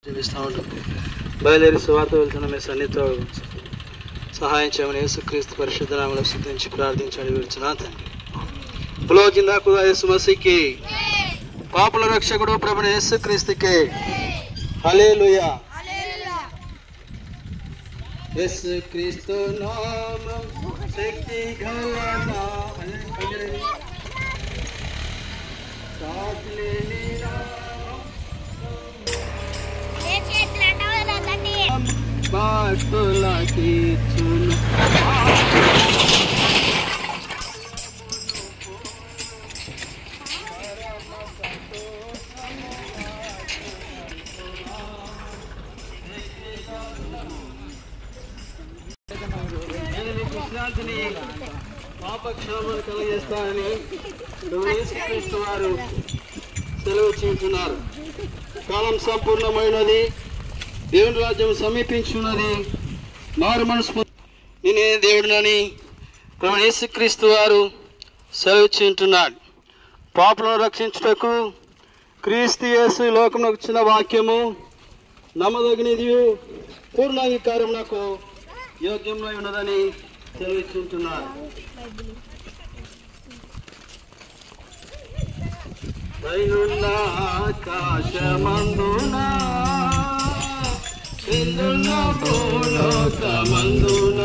జీవిస్తూ ఉంటుంది. బయలుదేరి సువార్త వెళ్తున్న మీ సన్నిధితో సహాయం చేయమని యేసుక్రీస్తు పరిశుద్ధ నామములో స్తుతించి ప్రార్థించి అడిగిన తండ్రి. పులోకింద ఖుదా యేసు మసీకి, పాపుల రక్షకుడు ప్రభువైన యేసుక్రీస్తుకి హల్లెలూయా. యేసుక్రీస్తు నామం శక్తి గల నామం, సాటిలేని నామం, భక్తులకి చును విశ్రాంతిని పాపక్షేమాలు కలిగేస్తానని యేసుక్రీస్తు వారు సెలవు చేస్తున్నారు. కాలం సంపూర్ణమైనది, దేవుని రాజ్యం సమీపించున్నది. మారు మనసు నేనే దేవుడినని ప్రభు యేసుక్రీస్తు వారు సెలవు చేస్తున్నాడు. పాపులను రక్షించుటకు క్రీస్తు యేసు లోకంలో వచ్చిన వాక్యము నమ్మదగినది, పూర్ణాంగీకారం నాకు యోగ్యంలో ఉన్నదని సెలవిస్తుంటున్నారు. పైనున్న ఆకాశమందున, క్రిందున్న భూలోకమందున,